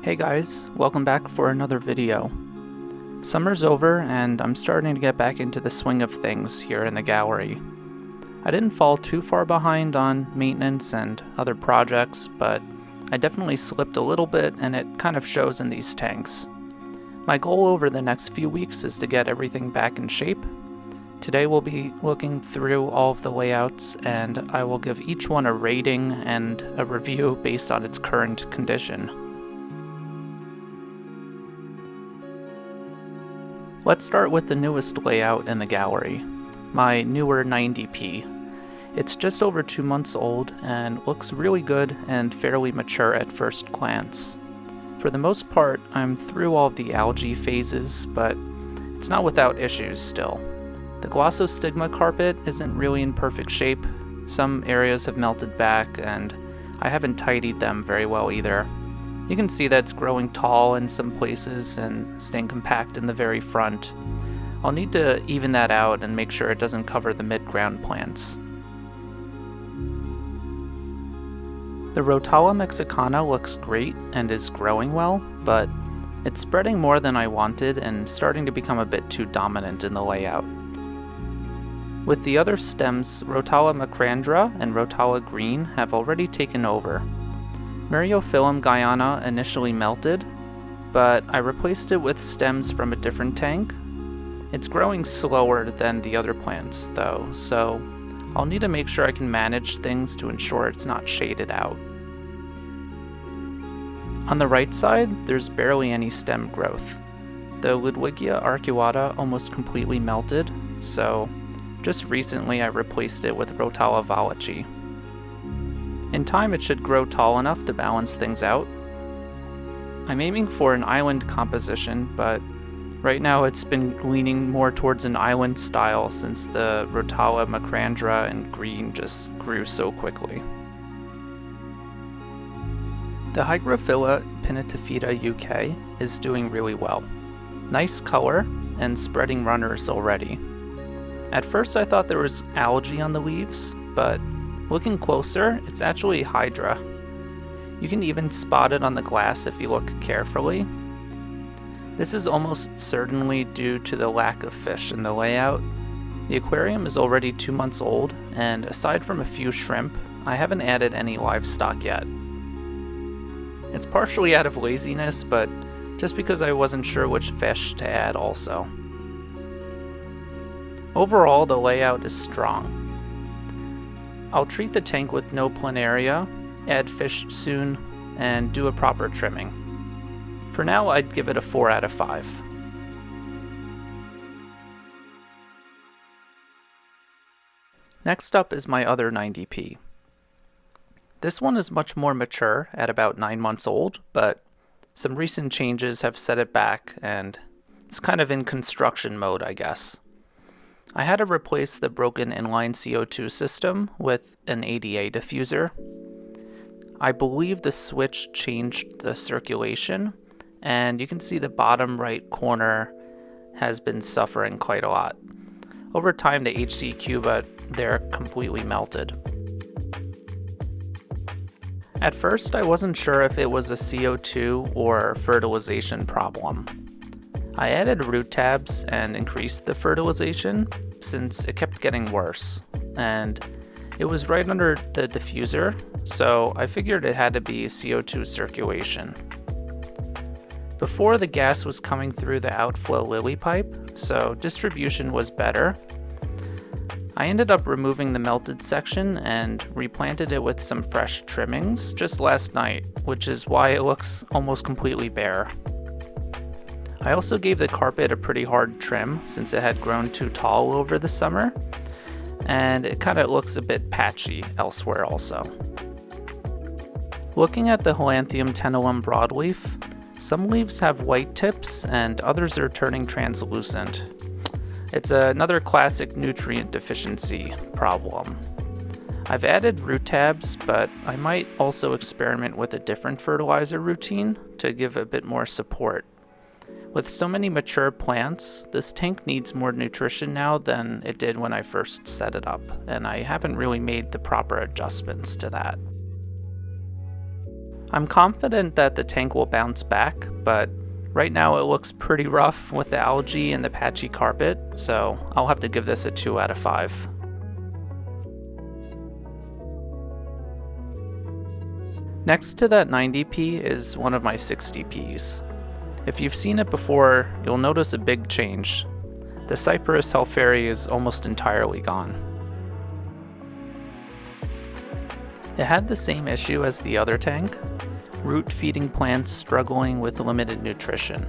Hey guys, welcome back for another video. Summer's over and I'm starting to get back into the swing of things here in the gallery. I didn't fall too far behind on maintenance and other projects, but I definitely slipped a little bit and it kind of shows in these tanks. My goal over the next few weeks is to get everything back in shape. Today we'll be looking through all of the layouts and I will give each one a rating and a review based on its current condition. Let's start with the newest layout in the gallery, my newer 90p. It's just over 2 months old and looks really good and fairly mature at first glance. For the most part, I'm through all of the algae phases, but it's not without issues still. The glossostigma carpet isn't really in perfect shape. Some areas have melted back and I haven't tidied them very well either. You can see that it's growing tall in some places and staying compact in the very front. I'll need to even that out and make sure it doesn't cover the mid-ground plants. The Rotala mexicana looks great and is growing well, but it's spreading more than I wanted and starting to become a bit too dominant in the layout. With the other stems, Rotala macrandra and Rotala green have already taken over. Myriophyllum guyana initially melted, but I replaced it with stems from a different tank. It's growing slower than the other plants though, so I'll need to make sure I can manage things to ensure it's not shaded out. On the right side, there's barely any stem growth. The Ludwigia arcuata almost completely melted, so just recently I replaced it with Rotala valachi. In time it should grow tall enough to balance things out. I'm aiming for an island composition, but right now it's been leaning more towards an island style since the Rotala macrandra and green just grew so quickly. The Hygrophila pinnatophyta UK is doing really well. Nice color and spreading runners already. At first I thought there was algae on the leaves, but looking closer, it's actually hydra. You can even spot it on the glass if you look carefully. This is almost certainly due to the lack of fish in the layout. The aquarium is already 2 months old, and aside from a few shrimp, I haven't added any livestock yet. It's partially out of laziness, but just because I wasn't sure which fish to add also. Overall, the layout is strong. I'll treat the tank with no planaria, add fish soon, and do a proper trimming. For now, I'd give it a 4 out of 5. Next up is my other 90p. This one is much more mature at about 9 months old, but some recent changes have set it back and it's kind of in construction mode, I guess. I had to replace the broken inline CO2 system with an ADA diffuser. I believe the switch changed the circulation, and you can see the bottom right corner has been suffering quite a lot. Over time, the HC cuba there completely melted. At first, I wasn't sure if it was a CO2 or fertilization problem. I added root tabs and increased the fertilization since it kept getting worse, and it was right under the diffuser, so I figured it had to be CO2 circulation. Before, the gas was coming through the outflow lily pipe, so distribution was better. I ended up removing the melted section and replanted it with some fresh trimmings just last night, which is why it looks almost completely bare. I also gave the carpet a pretty hard trim since it had grown too tall over the summer, and it kind of looks a bit patchy elsewhere also. Looking at the Holanthium tenuum broadleaf, some leaves have white tips and others are turning translucent. It's another classic nutrient deficiency problem. I've added root tabs, but I might also experiment with a different fertilizer routine to give a bit more support. With so many mature plants, this tank needs more nutrition now than it did when I first set it up, and I haven't really made the proper adjustments to that. I'm confident that the tank will bounce back, but right now it looks pretty rough with the algae and the patchy carpet, so I'll have to give this a 2 out of 5. Next to that 90p is one of my 60ps. If you've seen it before, you'll notice a big change. The Cypress Helferi is almost entirely gone. It had the same issue as the other tank, root feeding plants struggling with limited nutrition.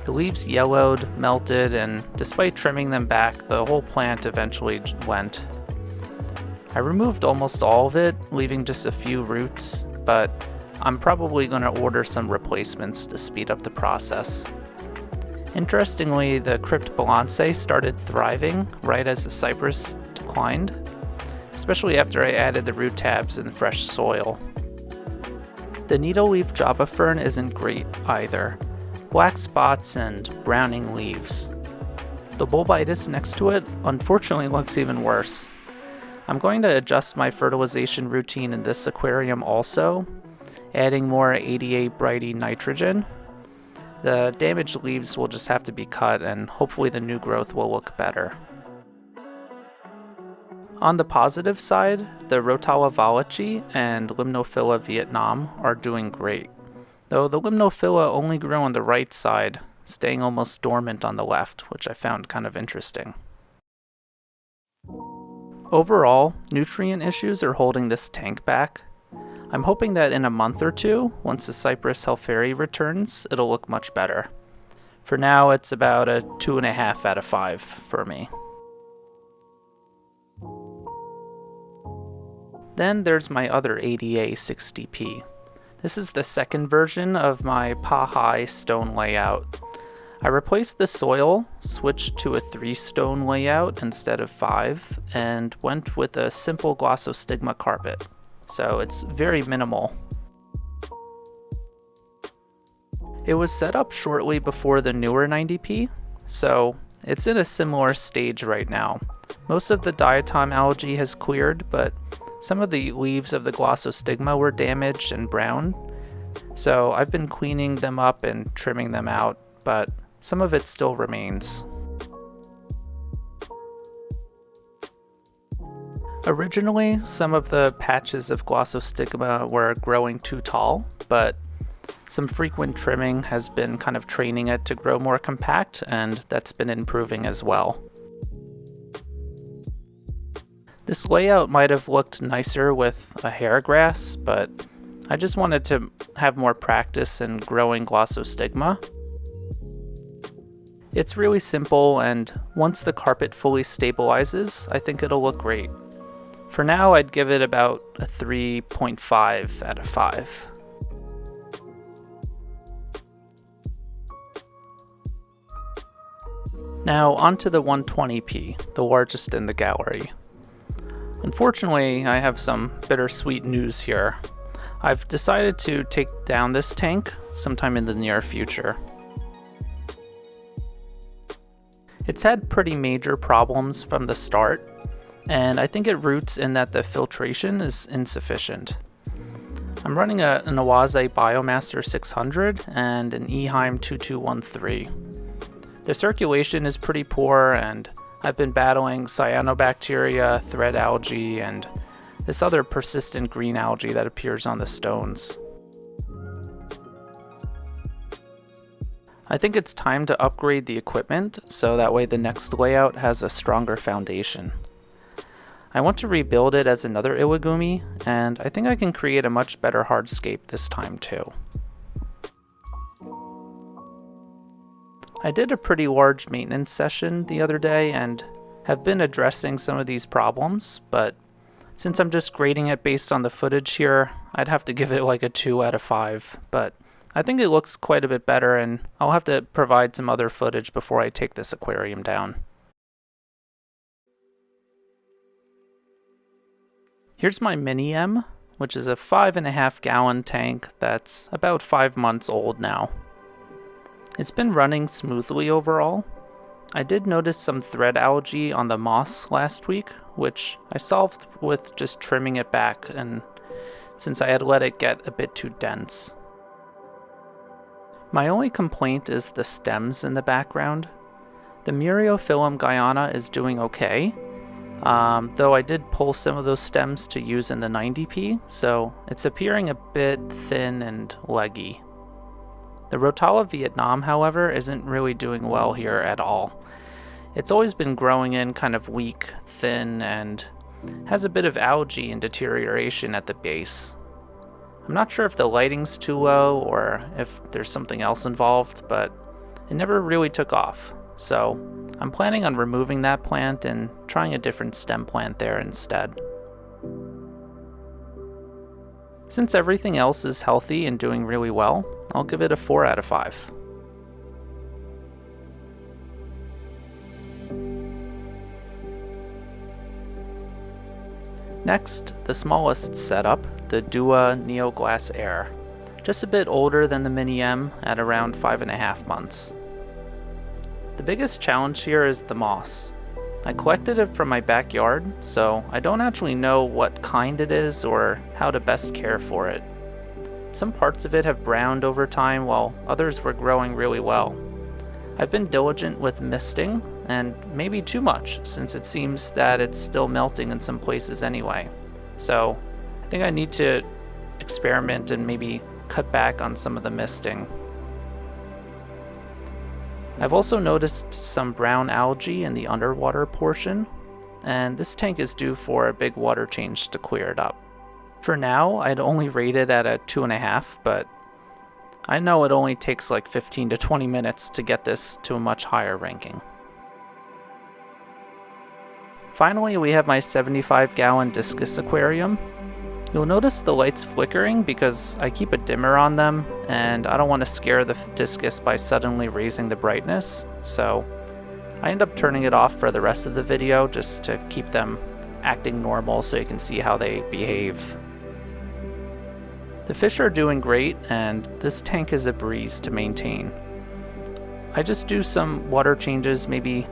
The leaves yellowed, melted, and despite trimming them back, the whole plant eventually went. I removed almost all of it, leaving just a few roots, but I'm probably going to order some replacements to speed up the process. Interestingly, the Crypt Balance started thriving right as the cypress declined, especially after I added the root tabs and fresh soil. The needle-leaf Java fern isn't great either. Black spots and browning leaves. The bulbitis next to it unfortunately looks even worse. I'm going to adjust my fertilization routine in this aquarium also, adding more 88 Brighty nitrogen. The damaged leaves will just have to be cut and hopefully the new growth will look better. On the positive side, the Rotala Wallacei and Limnophila Vietnam are doing great, though the Limnophila only grew on the right side, staying almost dormant on the left, which I found kind of interesting. Overall, nutrient issues are holding this tank back. I'm hoping that in a month or two, once the Cypress Helferi returns, it'll look much better. For now, it's about a 2.5 out of 5 for me. Then there's my other ADA 60p. This is the second version of my Pa-Hai stone layout. I replaced the soil, switched to a 3-stone layout instead of 5, and went with a simple glossostigma carpet. So it's very minimal. It was set up shortly before the newer 90p, so it's in a similar stage right now. Most of the diatom algae has cleared, but some of the leaves of the glossostigma were damaged and brown, so I've been cleaning them up and trimming them out, but some of it still remains. Originally, some of the patches of glossostigma were growing too tall, but some frequent trimming has been kind of training it to grow more compact, and that's been improving as well. This layout might have looked nicer with a hair grass, but I just wanted to have more practice in growing glossostigma. It's really simple, and once the carpet fully stabilizes, I think it'll look great. For now, I'd give it about a 3.5 out of 5. Now onto the 120p, the largest in the gallery. Unfortunately, I have some bittersweet news here. I've decided to take down this tank sometime in the near future. It's had pretty major problems from the start, and I think it roots in that the filtration is insufficient. I'm running an Awase Biomaster 600 and an Eheim 2213. The circulation is pretty poor, and I've been battling cyanobacteria, thread algae, and this other persistent green algae that appears on the stones. I think it's time to upgrade the equipment so that way the next layout has a stronger foundation. I want to rebuild it as another Iwagumi, and I think I can create a much better hardscape this time too. I did a pretty large maintenance session the other day and have been addressing some of these problems, but since I'm just grading it based on the footage here, I'd have to give it like a 2 out of 5, but I think it looks quite a bit better, and I'll have to provide some other footage before I take this aquarium down. Here's my Mini M, which is a 5.5 gallon tank that's about 5 months old now. It's been running smoothly overall. I did notice some thread algae on the moss last week, which I solved with just trimming it back, and since I had let it get a bit too dense. My only complaint is the stems in the background. The Myriophyllum Guyana is doing okay, though I did pull some of those stems to use in the 90p, so it's appearing a bit thin and leggy. The Rotala Vietnam, however, isn't really doing well here at all. It's always been growing in kind of weak, thin, and has a bit of algae and deterioration at the base. I'm not sure if the lighting's too low or if there's something else involved, but it never really took off. So I'm planning on removing that plant and trying a different stem plant there instead. Since everything else is healthy and doing really well, I'll give it a 4 out of 5. Next, the smallest setup, the DOOA Neo Glass Air. Just a bit older than the Mini M at around 5.5 months. The biggest challenge here is the moss. I collected it from my backyard, so I don't actually know what kind it is or how to best care for it. Some parts of it have browned over time while others were growing really well. I've been diligent with misting, and maybe too much since it seems that it's still melting in some places anyway. So I think I need to experiment and maybe cut back on some of the misting. I've also noticed some brown algae in the underwater portion, and this tank is due for a big water change to clear it up. For now, I'd only rate it at a 2.5, but I know it only takes like 15 to 20 minutes to get this to a much higher ranking. Finally, we have my 75-gallon Discus aquarium. You'll notice the lights flickering because I keep a dimmer on them, and I don't want to scare the Discus by suddenly raising the brightness, so I end up turning it off for the rest of the video just to keep them acting normal so you can see how they behave. The fish are doing great, and this tank is a breeze to maintain. I just do some water changes, maybe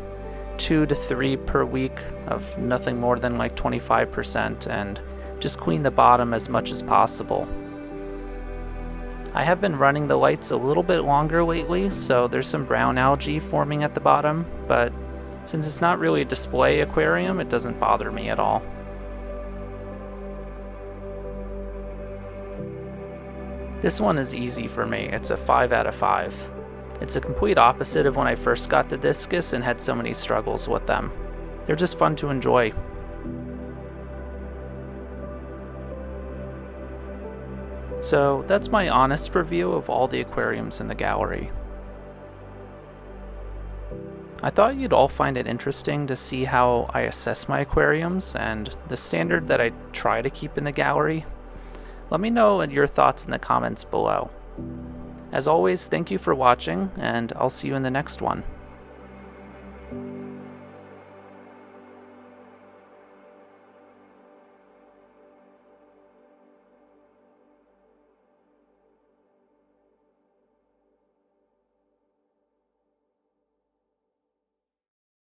2 to 3 per week of nothing more than like 25%, and just clean the bottom as much as possible. I have been running the lights a little bit longer lately, so there's some brown algae forming at the bottom, but since it's not really a display aquarium, it doesn't bother me at all. This one is easy for me. It's a 5 out of 5. It's the complete opposite of when I first got the Discus and had so many struggles with them. They're just fun to enjoy. So that's my honest review of all the aquariums in the gallery. I thought you'd all find it interesting to see how I assess my aquariums and the standard that I try to keep in the gallery. Let me know your thoughts in the comments below. As always, thank you for watching, and I'll see you in the next one.